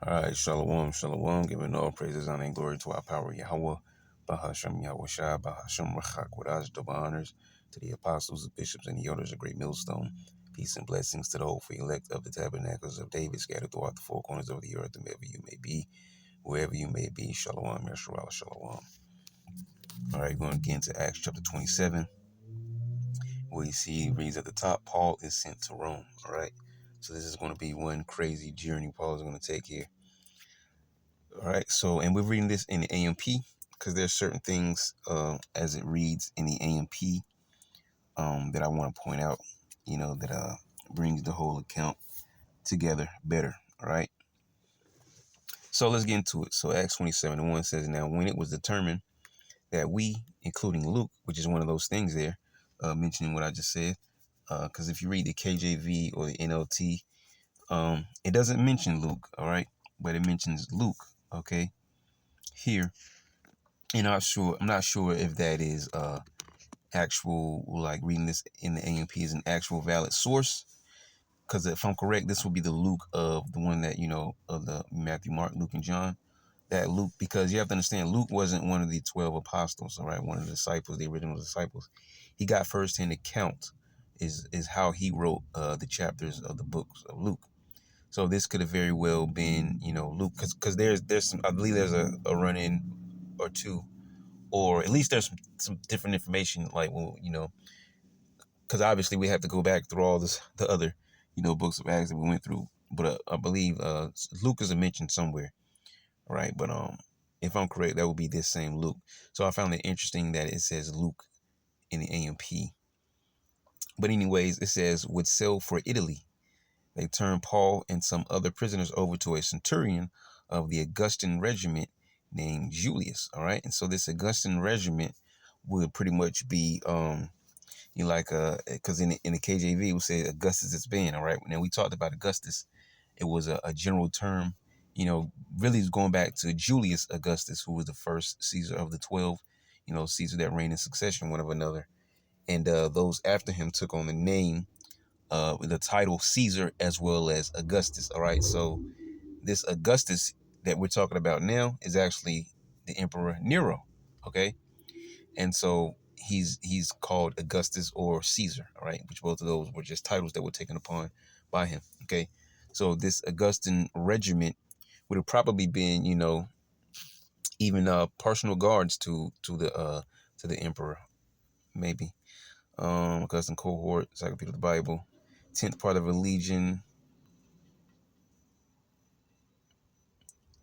All right, shalom, shalom, giving all praises, honor, and glory to our power, Yahweh, Bahashem Yahweh Shai, Bahashem Rachak, with double honors to the apostles, the bishops, and the elders of Great Millstone. Peace and blessings to the hopeful elect of the tabernacles of David, scattered throughout the four corners of the earth, wherever you may be, shalom, Yeshua, shalom. All right, going again to Acts chapter 27, where you see, reads at the top, Paul is sent to Rome. All right, so this is going to be one crazy journey Paul is going to take here. All right, so, and we're reading this in the AMP because there's certain things as it reads in the AMP that I want to point out, that brings the whole account together better. All right, so let's get into it. So Acts 27:1 says, "Now when it was determined that we, including Luke," which is one of those things there, mentioning what I just said, because if you read the KJV or the NLT, it doesn't mention Luke, all right, but it mentions Luke, okay, here. And I'm not sure if that is actual, like reading this in the AMP is an actual valid source. Because if I'm correct, this will be the Luke of the one that, of the Matthew, Mark, Luke, and John. That Luke, because you have to understand, Luke wasn't one of the 12 apostles, all right, one of the disciples, the original disciples. He got firsthand account is how he wrote the chapters of the books of Luke. So this could have very well been, Luke, because there's some, I believe there's a run-in or two, or at least there's some different information, like, well, because obviously we have to go back through all the other, books of Acts that we went through. But I believe Luke is mentioned somewhere, right? But if I'm correct, that would be this same Luke. So I found it interesting that it says Luke in the AMP. But anyways, it says, would sail for Italy. They turned Paul and some other prisoners over to a centurion of the Augustan regiment named Julius. All right. And so this Augustan regiment would pretty much be, because in the KJV, it would say Augustus' band. All right. Now we talked about Augustus. It was a general term, really going back to Julius Augustus, who was the first Caesar of the 12, Caesar that reigned in succession, one of another. And those after him took on the name, the title Caesar as well as Augustus. All right. So this Augustus that we're talking about now is actually the Emperor Nero. Okay. And so he's called Augustus or Caesar. All right. Which both of those were just titles that were taken upon by him. Okay. So this Augustan regiment would have probably been, even personal guards to the emperor, maybe. Augustan cohort, Encyclopedia of the Bible, 10th part of a legion.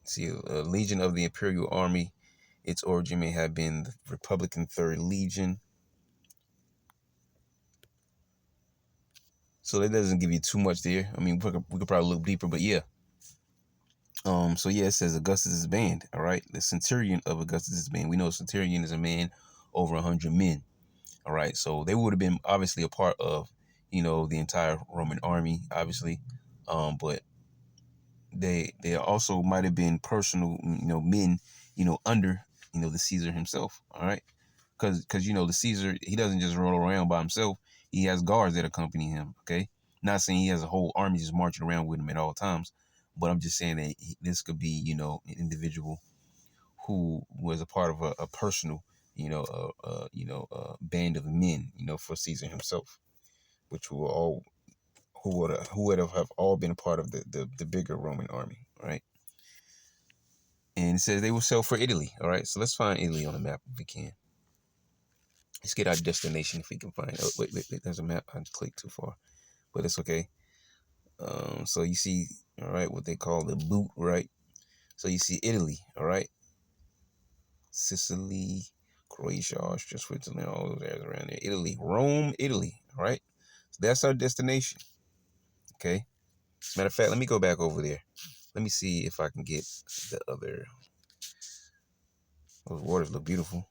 See, a legion of the imperial army. Its origin may have been the Republican Third Legion. So that doesn't give you too much there. I mean, we could probably look deeper, but yeah. So yeah, it says Augustus's band. All right, the centurion of Augustus's band. We know a centurion is a man over 100 men. All right, so they would have been obviously a part of, the entire Roman army, obviously, but they also might have been personal, men, under, the Caesar himself. All right, because the Caesar, he doesn't just roll around by himself. He has guards that accompany him. Okay, not saying he has a whole army just marching around with him at all times, but I'm just saying that this could be, an individual who was a part of a personal, band of men, for Caesar himself, which were all who would have all been a part of the bigger Roman army, right? And it says they will sail for Italy. All right, so let's find Italy on the map if we can. Let's get our destination if we can find. Oh, wait, there's a map. I clicked too far, but it's okay. So you see, all right, what they call the boot, right? So you see Italy, all right, Sicily, Croatia, Austria, Switzerland, all those areas around there. Italy, Rome, Italy, all right. So that's our destination. Okay. Matter of fact, let me go back over there. Let me see if I can get the other. Those waters look beautiful.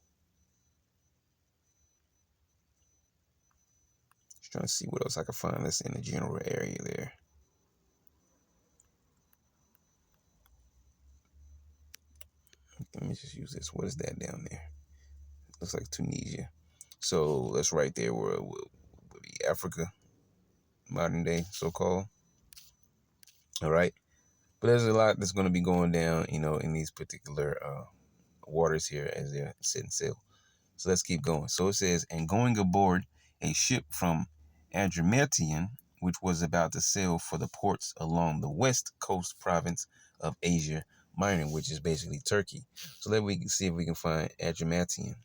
Just trying to see what else I can find that's in the general area there. Let me just use this. What is that down there? Looks like Tunisia. So that's right there where will be Africa, modern day, so-called. All right. But there's a lot that's going to be going down, in these particular waters here as they're setting sail. So let's keep going. So it says, and going aboard a ship from Adramyttium, which was about to sail for the ports along the west coast province of Asia Minor, which is basically Turkey. So let me see if we can find Adramyttium.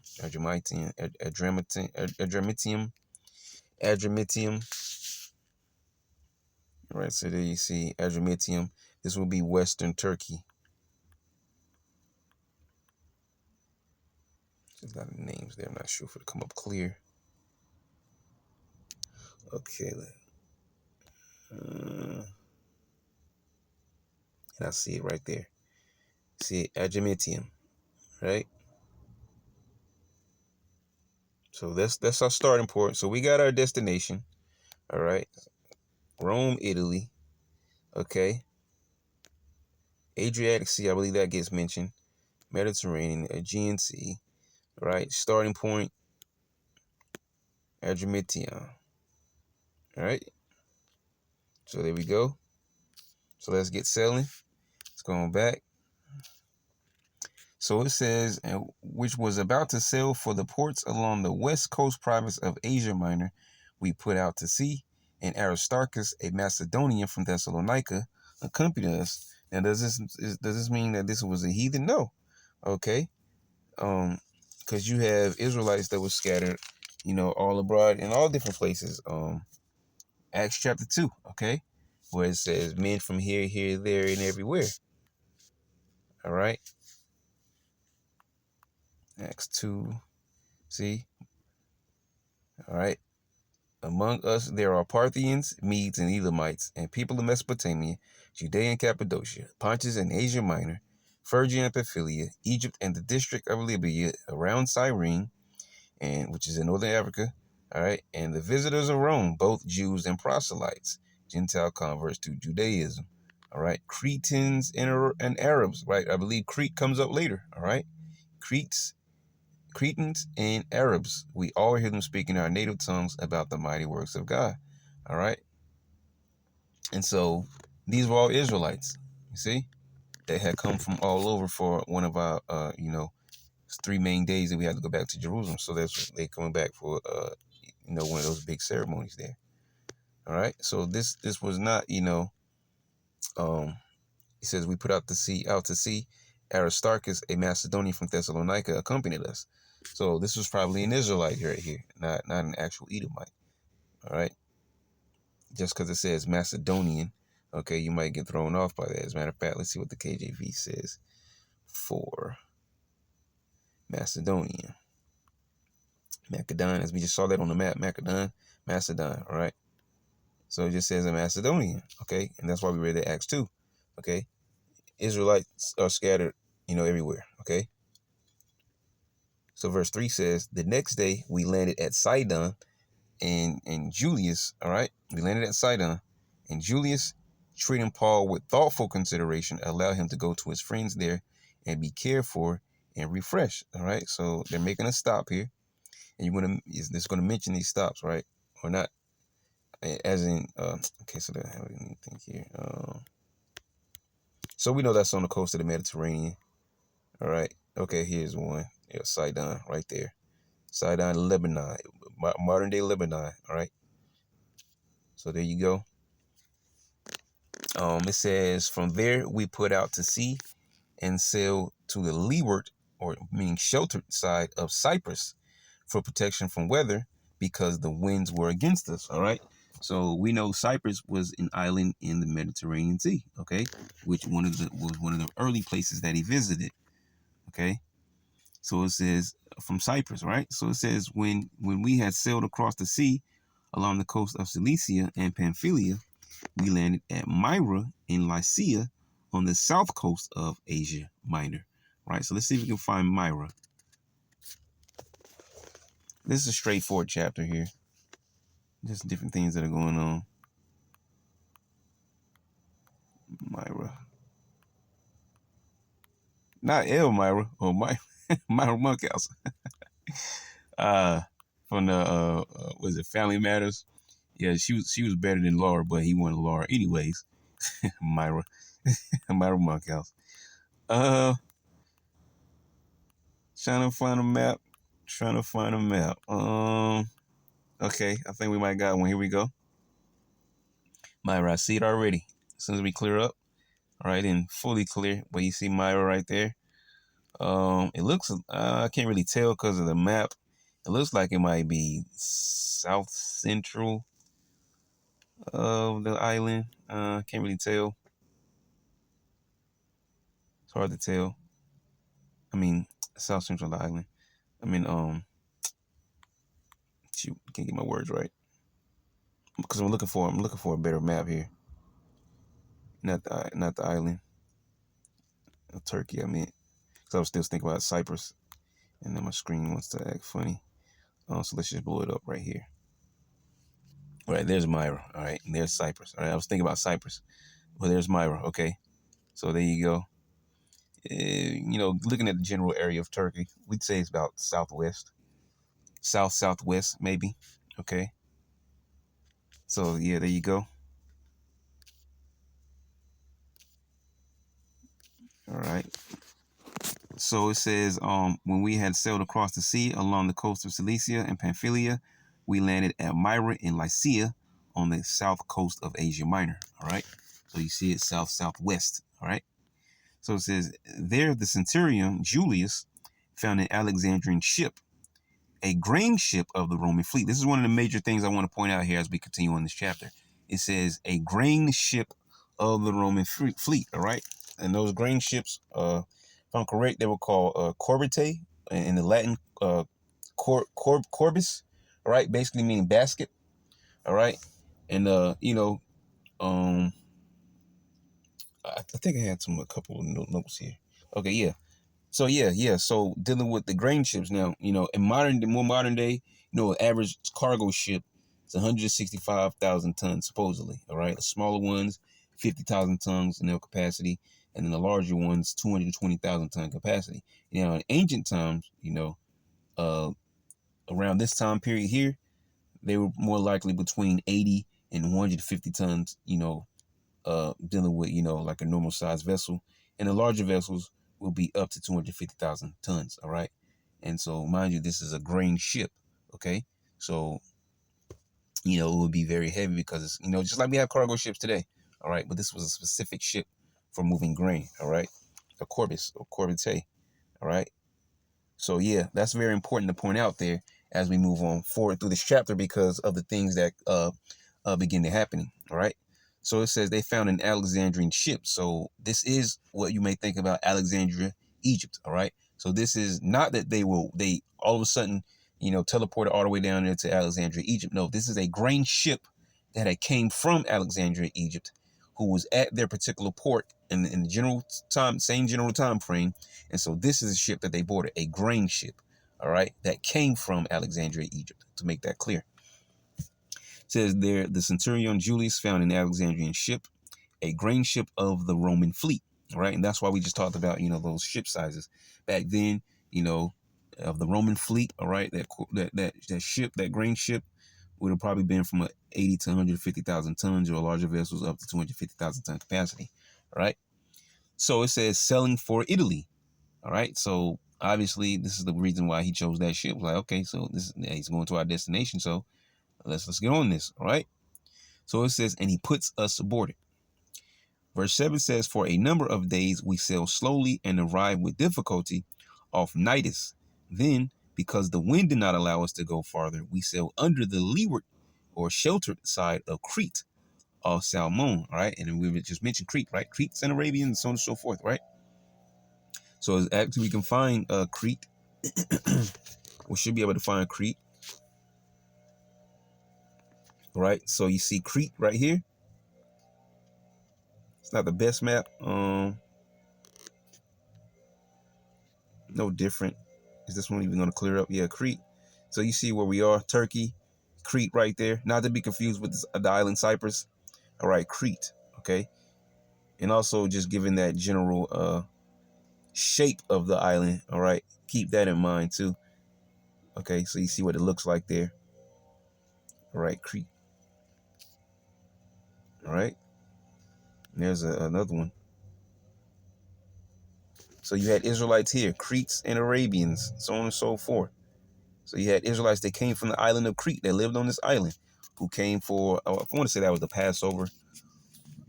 All right, so there you see Adramyttium. This will be Western Turkey. There's a lot of names there. I'm not sure if it'll come up clear. Okay. And I see it right there. See it, Adramyttium, right? So that's our starting point. So we got our destination. All right. Rome, Italy. Okay. Adriatic Sea, I believe that gets mentioned. Mediterranean, Aegean Sea. Right. Starting point, Adramyttium. All right. So there we go. So let's get sailing. Let's go on back. So it says, which was about to sail for the ports along the west coast province of Asia Minor, we put out to sea, and Aristarchus, a Macedonian from Thessalonica, accompanied us. Now, does this mean that this was a heathen? No. Okay. Because you have Israelites that were scattered, all abroad in all different places. Acts chapter 2, okay, where it says men from here, here, there, and everywhere. All right. Acts 2. See? All right. Among us there are Parthians, Medes, and Elamites, and people of Mesopotamia, Judea and Cappadocia, Pontus and Asia Minor, Phrygia and Pamphylia, Egypt and the district of Libya around Cyrene, and which is in northern Africa. All right. And the visitors of Rome, both Jews and proselytes, Gentile converts to Judaism. All right. Cretans and Arabs. Right. I believe Crete comes up later. All right. Cretans and Arabs, we all hear them speaking our native tongues about the mighty works of God. All right. And so these were all Israelites, you see, they had come from all over for one of our, 3 main days that we had to go back to Jerusalem. So that's they coming back for, one of those big ceremonies there. All right. So this was not, it says we put out to sea. Aristarchus, a Macedonian from Thessalonica, accompanied us. So this was probably an Israelite right here, not an actual Edomite. All right. Just because it says Macedonian, okay, you might get thrown off by that. As a matter of fact, let's see what the KJV says for Macedonian. Macedon, as we just saw that on the map, Macedon, all right? So it just says a Macedonian, okay? And that's why we read that Acts 2, okay? Israelites are scattered, everywhere, okay? So verse 3 says, the next day we landed at Sidon, and Julius, all right? We landed at Sidon, and Julius, treating Paul with thoughtful consideration, allowed him to go to his friends there and be cared for and refreshed, all right? So they're making a stop here, and it's going to mention these stops, right? Or not, as in, okay, so that, how do you think here? So we know that's on the coast of the Mediterranean, all right? Okay, here's one. Yeah, Sidon, right there. Sidon, Lebanon, modern day Lebanon, all right? So there you go. It says, from there we put out to sea and sailed to the leeward, or meaning sheltered side of Cyprus for protection from weather because the winds were against us. All right. So we know Cyprus was an island in the Mediterranean Sea. Okay. Which was one of the early places that he visited. Okay. So it says from Cyprus, right? So it says when we had sailed across the sea along the coast of Cilicia and Pamphylia, we landed at Myra in Lycia on the south coast of Asia Minor. Right, so let's see if we can find Myra. This is a straightforward chapter here. Just different things that are going on. Myra. Not Elmira or Myra Monkhouse. From the was it Family Matters? Yeah, she was better than Laura, but he wanted Laura anyways. Myra. Myra Monkhouse. Uh, trying to find a map. Trying to find a map. Okay, I think we might got one. Here we go. Myra, I see it already. As soon as we clear up, all right, and fully clear. But you see Myra right there. It looks. I can't really tell because of the map. It looks like it might be south central of the island. Can't really tell. It's hard to tell. I mean, south central of the island. I mean, shoot, can't get my words right because I'm looking for a better map here. Not the island of Turkey. I mean, because I was still thinking about Cyprus, and then my screen wants to act funny. So let's just blow it up right here. All right, there's Myra. All right, and there's Cyprus. All right, I was thinking about Cyprus. Well, there's Myra. Okay, so there you go. Looking at the general area of Turkey, we'd say it's about southwest, southwest maybe. Okay, so yeah, there you go. All right. So it says, when we had sailed across the sea along the coast of Cilicia and Pamphylia, we landed at Myra in Lycia on the south coast of Asia Minor. All right. So you see it southwest. All right. So it says, there the centurion Julius found an Alexandrian ship, a grain ship of the Roman fleet. This is one of the major things I want to point out here as we continue on this chapter. It says a grain ship of the Roman fleet. All right. And those grain ships, if I'm correct, they were called corbitae in the Latin, corbis, all right, basically meaning basket, all right, and um, I think I had a couple of notes here. Okay, yeah. So yeah. So dealing with the grain ships now, in more modern day, average cargo ship is 165,000 tons supposedly. All right, the smaller ones, 50,000 tons in their capacity, and then the larger ones, 220,000 ton capacity. In ancient times, uh, around this time period here, they were more likely between 80 and 150 tons. Dealing with, like a normal size vessel. And the larger vessels will be up to 250,000 tons. All right. And so, mind you, this is a grain ship. Okay. So, it would be very heavy because it's, just like we have cargo ships today. All right. But this was a specific ship for moving grain. All right. A Corbis or Corbitae. All right. So yeah, that's very important to point out there as we move on forward through this chapter because of the things that begin to happening. All right. So it says they found an Alexandrian ship. So this is what you may think about Alexandria, Egypt. All right. So this is not that they all of a sudden, teleported all the way down there to Alexandria, Egypt. No, this is a grain ship that had came from Alexandria, Egypt, who was at their particular port in the general time, same general time frame. And so this is a ship that they boarded, a grain ship, all right, that came from Alexandria, Egypt, to make that clear. It says there, the centurion Julius found an Alexandrian ship, a grain ship of the Roman fleet, all right? And that's why we just talked about, those ship sizes. Back then, of the Roman fleet, all right, that ship, that grain ship, would have probably been from 80 to 150,000 tons or larger vessels up to 250,000 ton capacity. All right. So it says selling for Italy. All right. So obviously this is the reason why he chose that ship. Like, okay, so he's going to our destination. So let's get on this. All right. So it says, and he puts us aboard it. Verse 7 says, for a number of days we sail slowly and arrive with difficulty off Nidus. Then, because the wind did not allow us to go farther, we sail under the leeward or sheltered side of Crete, off Salmon, all right? And we just mentioned Crete, right? Crete's in Arabia and so on and so forth, right? So actually we can find Crete. We should be able to find Crete, right? So you see Crete right here. It's not the best map. No different. Is this one even going to clear up? Yeah, Crete. So you see where we are, Turkey, Crete right there. Not to be confused with the island Cyprus. All right, Crete, okay? And also just giving that general shape of the island, all right? Keep that in mind too. Okay, so you see what it looks like there. All right, Crete. All right. And there's another one. So you had Israelites here, Cretes and Arabians, so on and so forth. So you had Israelites that came from the island of Crete that lived on this island, who came for, I want to say that was the Passover,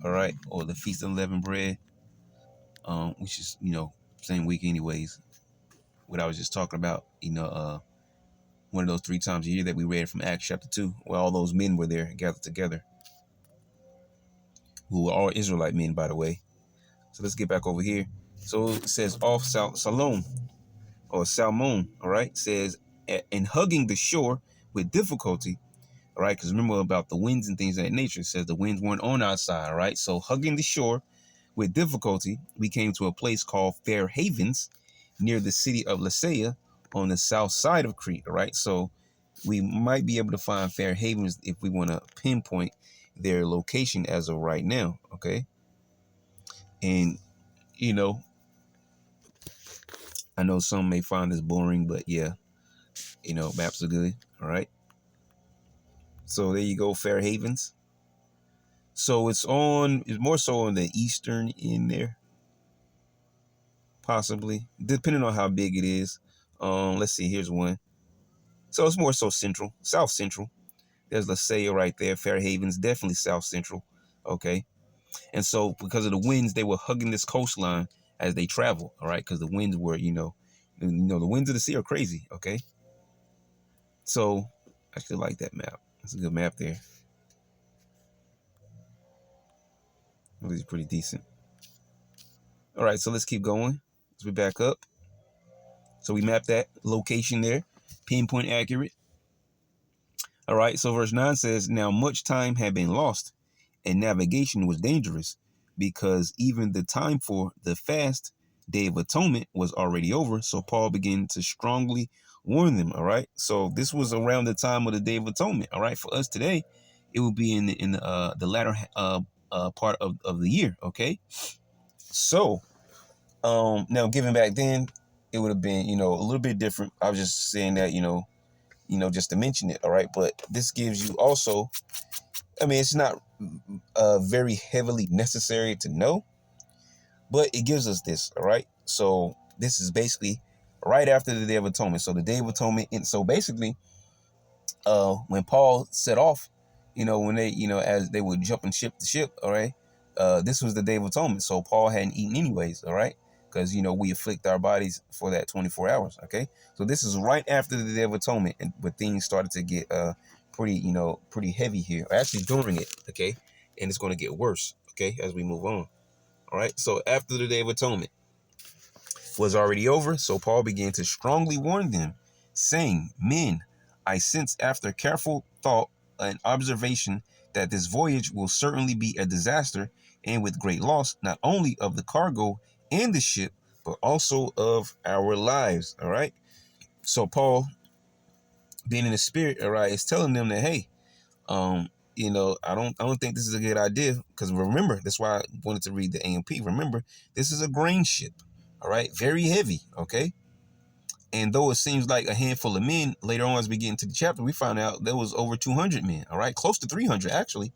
all right, or the Feast of Unleavened Bread, which is, same week anyways. What I was just talking about, one of those 3 times a year that we read from Acts chapter 2, where all those men were there gathered together, who were all Israelite men, by the way. So let's get back over here. So it says off Salom or Salmon, all right, says, and hugging the shore with difficulty, all right, because remember about the winds and things of that nature. It says the winds weren't on our side, all right? So hugging the shore with difficulty, we came to a place called Fair Havens near the city of Lasea on the south side of Crete, all right? So we might be able to find Fair Havens if we want to pinpoint their location as of right now, okay? And, I know some may find this boring, but yeah, maps are good, all right? So there you go, Fair Havens. So it's more so on the eastern end there, possibly, depending on how big it is. Let's see, here's one. So it's more so central, south central. There's Lasea right there, Fair Havens, definitely south central, okay? And so because of the winds, they were hugging this coastline as they travel, all right? Because the winds were, the winds of the sea are crazy, okay? So I actually like that map. It's a good map there. It's pretty decent. All right, so let's keep going. Let's be back up. So we mapped that location there, pinpoint accurate. All right, so verse 9 says, now much time had been lost, and navigation was dangerous, because even the time for the fast, Day of Atonement, was already over. So Paul began to strongly warn them. All right, so this was around the time of the Day of Atonement. All right, for us today, it will be in the latter part of the year. Okay, so now given back then, it would have been a little bit different. I was just saying that just to mention it. All right, but this gives you also, I mean, it's not very heavily necessary to know, but it gives us this. All right, so this is basically right after the Day of Atonement. So the Day of Atonement, and so basically, when Paul set off, when they, as they would jump and ship the ship, all right, this was the Day of Atonement. So Paul hadn't eaten anyways, all right, because, we afflict our bodies for that 24 hours, okay? So this is right after the Day of Atonement, and where things started to get pretty heavy here, actually during it, okay? And it's going to get worse, okay, as we move on, all right? So after the Day of Atonement was already over, so Paul began to strongly warn them, saying, men, I sense after careful thought and observation that this voyage will certainly be a disaster and with great loss, not only of the cargo and the ship, but also of our lives. All right. So Paul, being in the spirit, all right, is telling them that, hey, I don't think this is a good idea, because remember, that's why I wanted to read the AMP. Remember, this is a grain ship, all right, very heavy, okay? And though it seems like a handful of men, later on as we get into the chapter, we found out there was over 200 men, all right, close to 300 actually,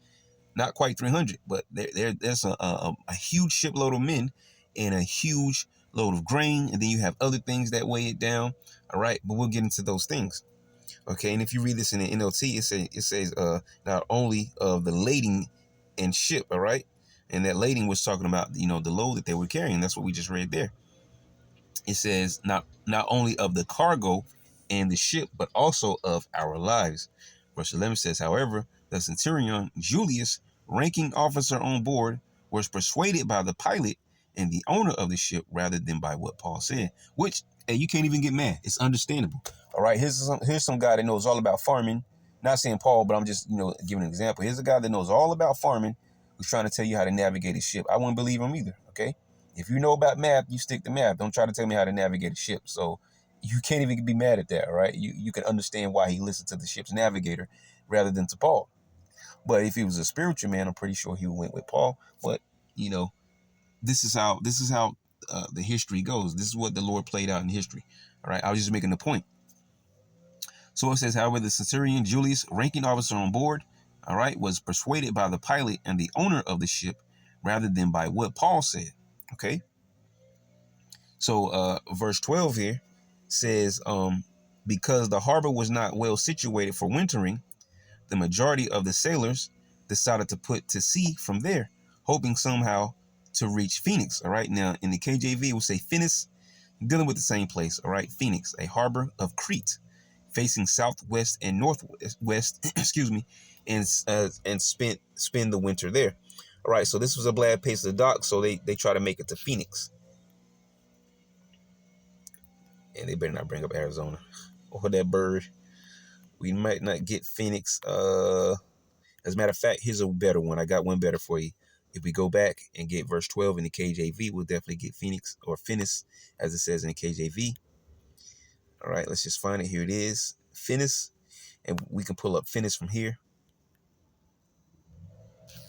not quite 300, but there's a huge shipload of men and a huge load of grain, and then you have other things that weigh it down, all right, but we'll get into those things. Okay, and if you read this in the NLT, it says not only of the lading and ship, all right, and that lading was talking about the load that they were carrying. That's what we just read there. It says not only of the cargo and the ship, but also of our lives. Verse 11 says, however, the centurion Julius, ranking officer on board, was persuaded by the pilot and the owner of the ship rather than by what Paul said, which, hey, you can't even get mad. It's understandable. All right, here's some guy that knows all about farming. Not saying Paul, but I'm just, giving an example. Here's a guy that knows all about farming who's trying to tell you how to navigate a ship. I wouldn't believe him either, okay? If you know about math, you stick to math. Don't try to tell me how to navigate a ship. So you can't even be mad at that, all right? You can understand why he listened to the ship's navigator rather than to Paul. But if he was a spiritual man, I'm pretty sure he went with Paul. But, this is how the history goes. This is what the Lord played out in history, all right? I was just making the point. So it says, however, the centurion Julius, ranking officer on board, all right, was persuaded by the pilot and the owner of the ship rather than by what Paul said, okay? So verse 12 here says, because the harbor was not well situated for wintering, the majority of the sailors decided to put to sea from there, hoping somehow to reach Phoenix. All right. Now in the KJV, it will say Phoenix, dealing with the same place. All right. Phoenix, a harbor of Crete, facing southwest and northwest, excuse me, and spend the winter there. All right. So this was a bad place to dock. So they try to make it to Phoenix. And they better not bring up Arizona or that bird. We might not get Phoenix. As a matter of fact, here's a better one. I got one better for you. If we go back and get verse 12 in the KJV, we'll definitely get Phoenix or Finis, as it says in the KJV. All right, let's just find it. Here it is, Finis. And we can pull up Finis from here.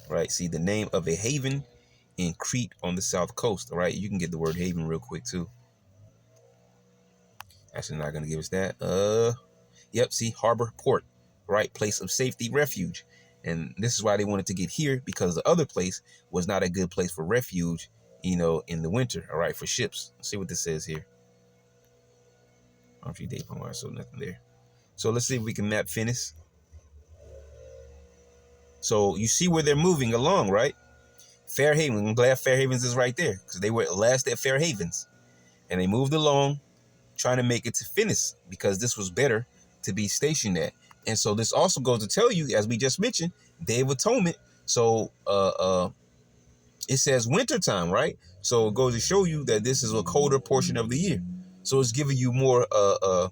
All right, see the name of a haven in Crete on the south coast. All right, you can get the word haven real quick too. Actually, not going to give us that. Yep, see, harbor, port, right? Place of safety, refuge. And this is why they wanted to get here, because the other place was not a good place for refuge, in the winter, all right, for ships. Let's see what this says here. So nothing there. So let's see if we can map Finis. So you see where they're moving along, right? Fair Haven. I'm glad Fair Havens is right there, because they were last at Fair Havens. And they moved along, trying to make it to Finis, because this was better to be stationed at. And so this also goes to tell you, as we just mentioned, Day of Atonement. So it says wintertime, right? So it goes to show you that this is a colder portion of the year. So it's giving you more a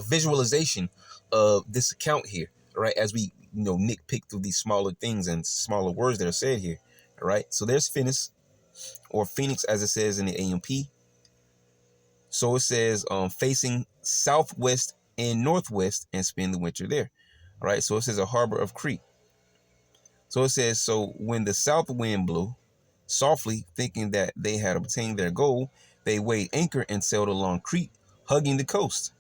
visualization of this account here, right? As we nitpick through these smaller things and smaller words that are said here. All right. So there's Finis, or Phoenix, as it says in the AMP. So it says facing southwest and northwest, and spend the winter there. All right. So it says a harbor of Crete. So it says, so when the south wind blew softly, thinking that they had obtained their goal, they weighed anchor and sailed along Crete, hugging the coast.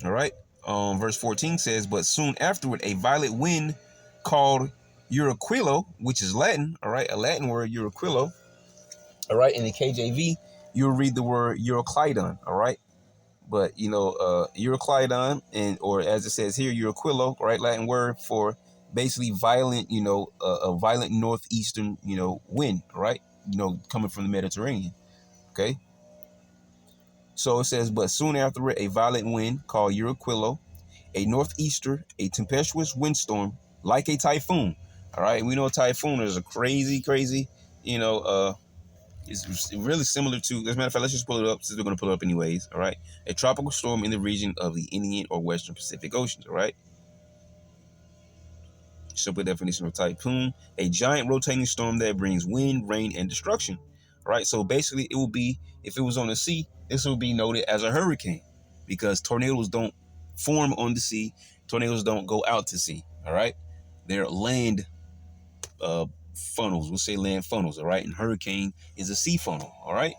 All right. Verse 14 says, but soon afterward, a violent wind called Euraquilo, which is Latin. All right. A Latin word, Euraquilo. All right. In the KJV, you'll read the word Euroclydon. All right. But, Euroclydon, or as it says here, Euraquilo, right? Latin word for basically violent, a violent northeastern, wind, right? Coming from the Mediterranean. Okay. So it says, but soon afterward, a violent wind called Euraquilo, a northeaster, a tempestuous windstorm, like a typhoon. All right. We know a typhoon is a crazy, it's really similar to, as a matter of fact, let's just pull it up since we're going to pull it up anyways. All right. A tropical storm in the region of the Indian or Western Pacific Oceans. All right. Simple definition of typhoon: a giant rotating storm that brings wind, rain, and destruction. All right. So basically, it will be, if it was on the sea, this would be noted as a hurricane, because tornadoes don't form on the sea. Tornadoes don't go out to sea. All right. They're land funnels. We'll say land funnels. All right. And hurricane is a sea funnel. All right.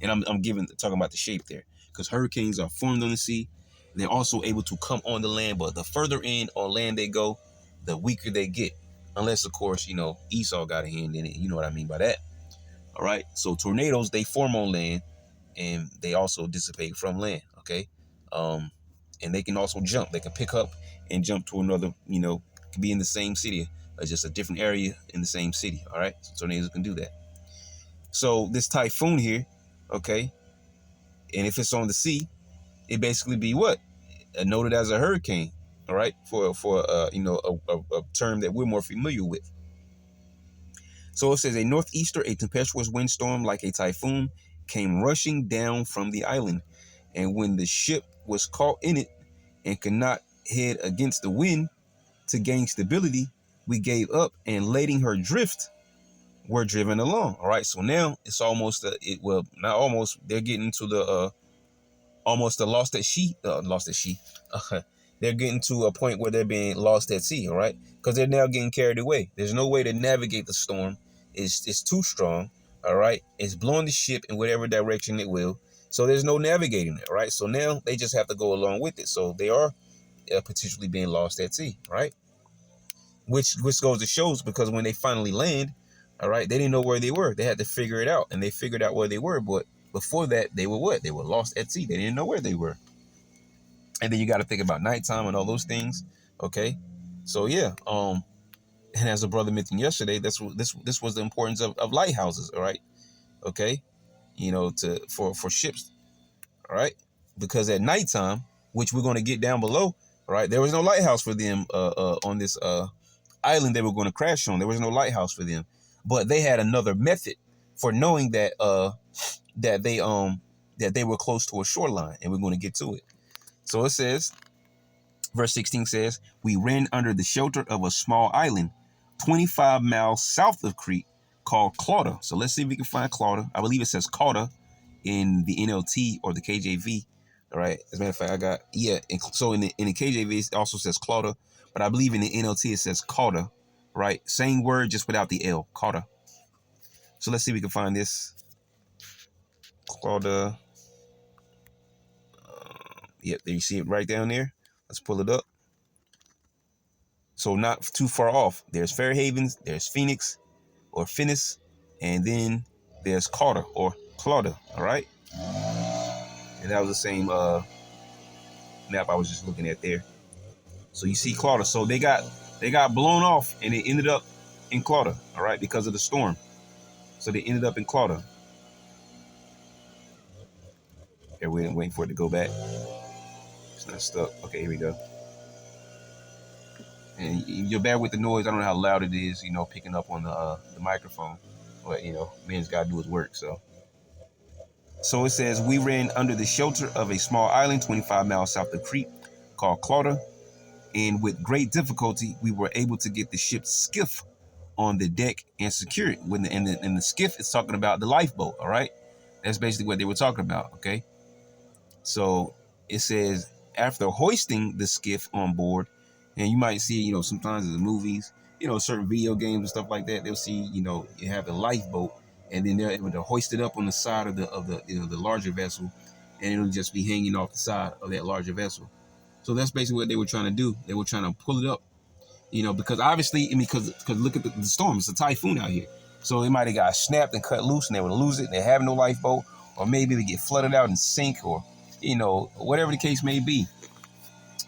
And I'm talking about the shape there, because hurricanes are formed on the sea. They're also able to come on the land, but the further in on land they go, the weaker they get. Unless, of course, Esau got a hand in it. You know what I mean by that. All right. So tornadoes, they form on land, and they also dissipate from land. Okay. And they can also jump. They can pick up and jump to another, could be in the same city, or just a different area in the same city. All right. So tornadoes can do that. So this typhoon here, okay, and if it's on the sea, it basically be what? Noted as a hurricane. All right. For a term that we're more familiar with. So it says, a northeaster, a tempestuous windstorm like a typhoon, came rushing down from the island. And when the ship was caught in it and could not head against the wind to gain stability, we gave up, and letting her drift, were driven along. All right. So now it's almost, not almost, they're getting to the, almost the lost at sea. They're getting to a point where they're being lost at sea. All right. Because they're now getting carried away. There's no way to navigate the storm. It's too strong. All right. It's blowing the ship in whatever direction it will. So there's no navigating it. Right. So now they just have to go along with it. So they are potentially being lost at sea. Right. Which goes to shows, because when they finally land, All right, they didn't know where they were. They had to figure it out, and they figured out where they were. But before that, they were what? They were lost at sea. They didn't know where they were. And then you got to think about nighttime and all those things. Okay, so yeah, and as the brother mentioned yesterday, this was the importance of lighthouses. All right, okay, for ships. All right, because at nighttime, which we're going to get down below, all right, there was no lighthouse for them on this island they were going to crash on. There was no lighthouse for them, but they had another method for knowing that they were close to a shoreline, and we're going to get to it. So it says, verse 16 says, we ran under the shelter of a small island 25 miles south of Crete called Clauda. So let's see if we can find Clauda. I believe it says Clauda in the NLT or the KJV. All right. As a matter of fact, I got, so in the KJV, it also says Clauda, but I believe in the NLT, it says Clauda, right? Same word, just without the L, Clauda. So let's see if we can find this. Clauda. Yep, there you see it right down there. Let's pull it up. So not too far off. There's Fair Havens, there's Phoenix or Finis, and then there's Clauda or Clauda, all right? And that was the same map I was just looking at there. So you see Clauda. So they got blown off, and they ended up in Clauda, all right, because of the storm. So they ended up in Clauda. They're waiting for it to go back. It's not stuck. Okay, here we go. And you're bad with the noise. I don't know how loud it is, picking up on the microphone. But, man's got to do his work, so. So it says, we ran under the shelter of a small island 25 miles south of Crete called Clauda. And with great difficulty, we were able to get the ship's skiff on the deck and secure it. And the skiff is talking about the lifeboat, all right? That's basically what they were talking about, okay? So it says, after hoisting the skiff on board, and you might see, sometimes in the movies, certain video games and stuff like that, they'll see, you have the lifeboat, and then they're able to hoist it up on the side of the larger vessel, and it'll just be hanging off the side of that larger vessel. So that's basically what they were trying to do. They were trying to pull it up, because obviously, because look at the storm. It's a typhoon out here. So it might have got snapped and cut loose, and they would lose it, and they have no lifeboat, or maybe they get flooded out and sink, or whatever the case may be.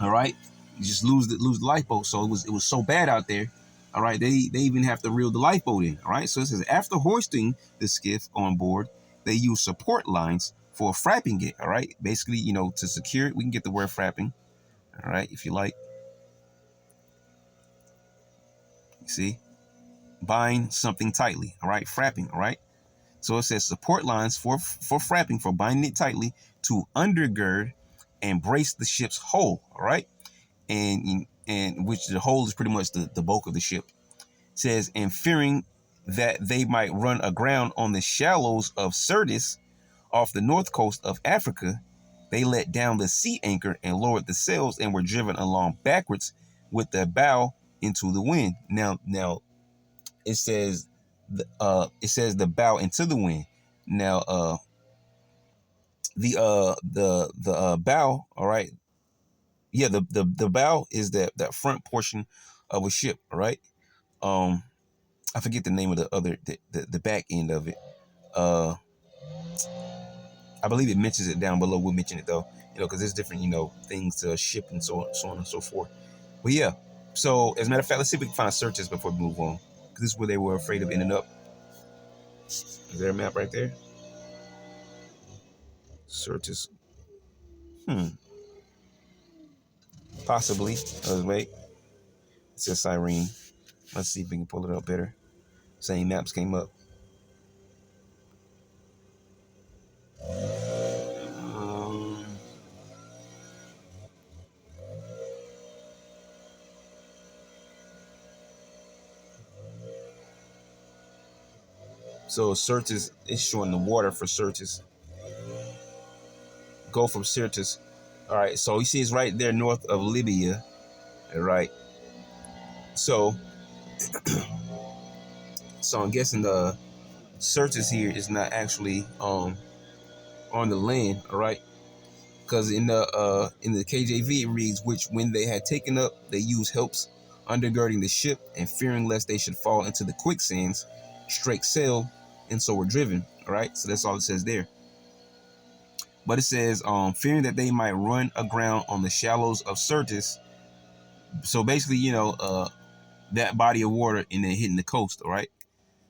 All right, you just lose the lifeboat. So it was so bad out there. All right, they even have to reel the lifeboat in. All right, so it says after hoisting the skiff on board, they use support lines for frapping it. All right, basically, to secure it, we can get the word frapping. All right, if you like. You see, bind something tightly. All right, frapping. All right. So it says support lines for frapping, for binding it tightly to undergird and brace the ship's hull. All right, and which the hull is pretty much the bulk of the ship. It says, and fearing that they might run aground on the shallows of Syrtis off the north coast of Africa, they let down the sea anchor and lowered the sails and were driven along backwards with the bow into the wind. Now it says the bow into the wind. Now the bow, all right. Yeah, the bow is that front portion of a ship, all right? I forget the name of the back end of it. I believe it mentions it down below. We'll mention it though, because there's different, things to a ship and so on and so forth. But yeah, so as a matter of fact, let's see if we can find searches before we move on, because this is where they were afraid of ending up. Is there a map right there? Searches. Possibly. Let's wait. It says Cyrene. Let's see if we can pull it up better. Same maps came up. So Syrtis is showing the water for Syrtis. Go from Syrtis. All right, so you see it's right there north of Libya. All right. So I'm guessing the Syrtis here is not actually on the land, all right? Because in the KJV it reads, which when they had taken up, they used helps undergirding the ship and fearing lest they should fall into the quicksands, straight sail, and so were driven. All right, so that's all it says there. But it says, fearing that they might run aground on the shallows of Syrtis. So basically, that body of water and then hitting the coast. All right.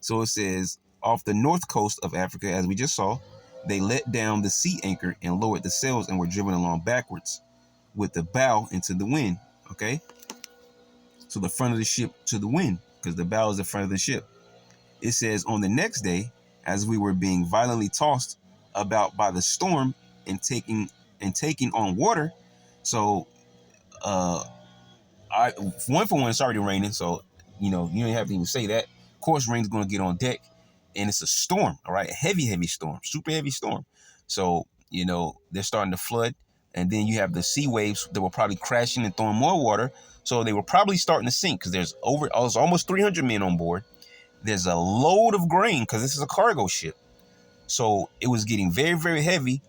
So it says, off the north coast of Africa, as we just saw, they let down the sea anchor and lowered the sails and were driven along backwards with the bow into the wind. Okay. So the front of the ship to the wind, because the bow is the front of the ship. It says, on the next day, as we were being violently tossed about by the storm and taking on water. So one for one, it's already raining, so you don't have to even say that. Of course, rain's going to get on deck, and it's a storm. All right, heavy storm, super heavy storm. So they're starting to flood, and then you have the sea waves that were probably crashing and throwing more water. So they were probably starting to sink because there's almost 300 men on board. There's a load of grain because this is a cargo ship. So it was getting very, very heavy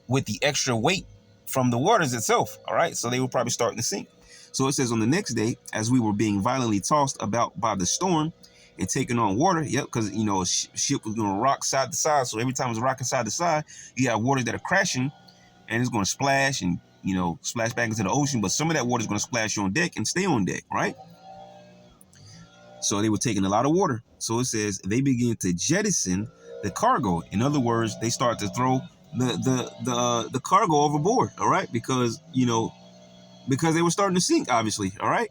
with the extra weight from the waters itself. All right. So they were probably starting to sink. So it says, on the next day, as we were being violently tossed about by the storm and taking on water. Yep. Because, a ship was going to rock side to side. So every time it's rocking side to side, you have waters that are crashing and it's going to splash and, splash back into the ocean. But some of that water is going to splash on deck and stay on deck. Right. So they were taking a lot of water. So it says they began to jettison the cargo. In other words, they start to throw the cargo overboard. All right, because they were starting to sink, obviously. All right,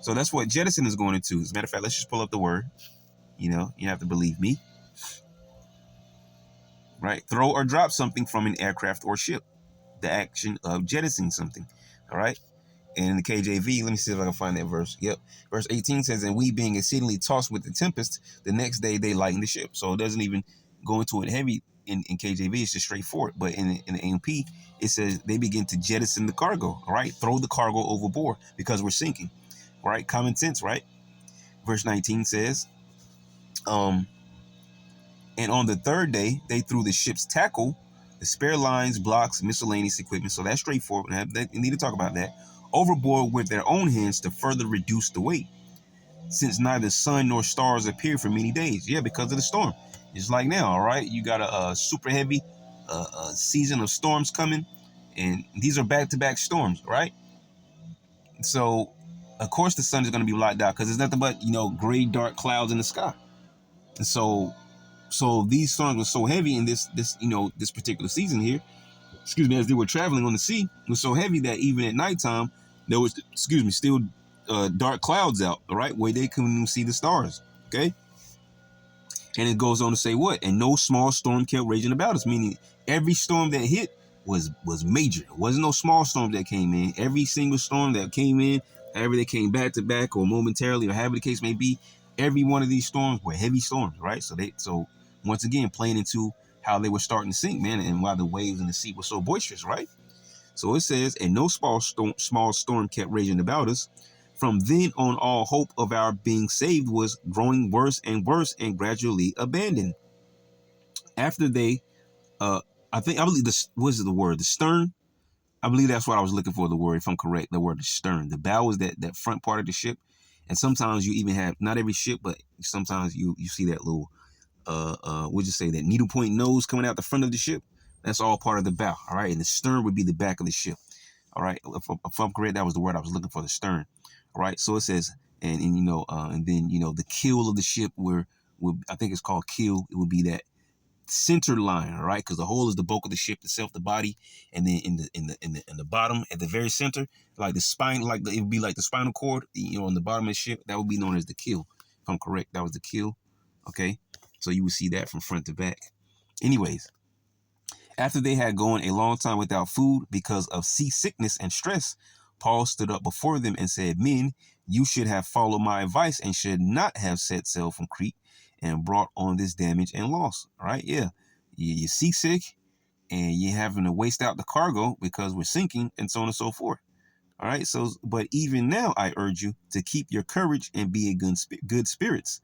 so that's what jettison is going into. As a matter of fact, let's just pull up the word. You have to believe me. Right, throw or drop something from an aircraft or ship. The action of jettisoning something. All right. And in the KJV, let me see if I can find that verse. Yep. Verse 18 says, and we being exceedingly tossed with the tempest, the next day they lightened the ship. So it doesn't even go into it heavy in KJV. It's just straightforward. But in the AMP, it says they begin to jettison the cargo. All right. Throw the cargo overboard because we're sinking. All right. Common sense, right? Verse 19 says, and on the third day, they threw the ship's tackle, the spare lines, blocks, miscellaneous equipment. So that's straightforward. We need to talk about that. Overboard with their own hands to further reduce the weight, since neither sun nor stars appeared for many days. Yeah, because of the storm. It's like now, all right? You got a super heavy season of storms coming, and these are back-to-back storms, right? So, of course, the sun is going to be blocked out because there's nothing but, gray, dark clouds in the sky. And so these storms were so heavy in this particular season here, as they were traveling on the sea, it was so heavy that even at nighttime, there was, still dark clouds out, all right, where they couldn't even see the stars, okay? And it goes on to say what? And no small storm kept raging about us, meaning every storm that hit was major. It wasn't no small storm that came in. Every single storm that came in, however they came back to back or momentarily or however the case may be, every one of these storms were heavy storms, right? So once again, playing into how they were starting to sink, man, and why the waves in the sea were so boisterous, right? So it says, and no small storm kept raging about us. From then on, all hope of our being saved was growing worse and worse and gradually abandoned. After they, I believe this, what is the word? The stern? I believe that's what I was looking for, the word, if I'm correct, the word the stern. The bow is that front part of the ship. And sometimes you even have, not every ship, but sometimes you see that little, would you say that needlepoint nose coming out the front of the ship? That's all part of the bow, all right? And the stern would be the back of the ship, all right? If I'm correct, that was the word I was looking for, the stern, all right? So it says, and then, the keel of the ship I think it's called keel. It would be that center line, all right? Because the whole is the bulk of the ship itself, the body, and then in the bottom, at the very center, like the spine, it would be like the spinal cord, on the bottom of the ship, that would be known as the keel. If I'm correct, that was the keel, okay? So you would see that from front to back. Anyways, after they had gone a long time without food because of seasickness and stress, Paul stood up before them and said, men, you should have followed my advice and should not have set sail from Crete and brought on this damage and loss. All right, yeah. You're seasick and you're having to waste out the cargo because we're sinking and so on and so forth. All right, so, but even now I urge you to keep your courage and be in good spirits,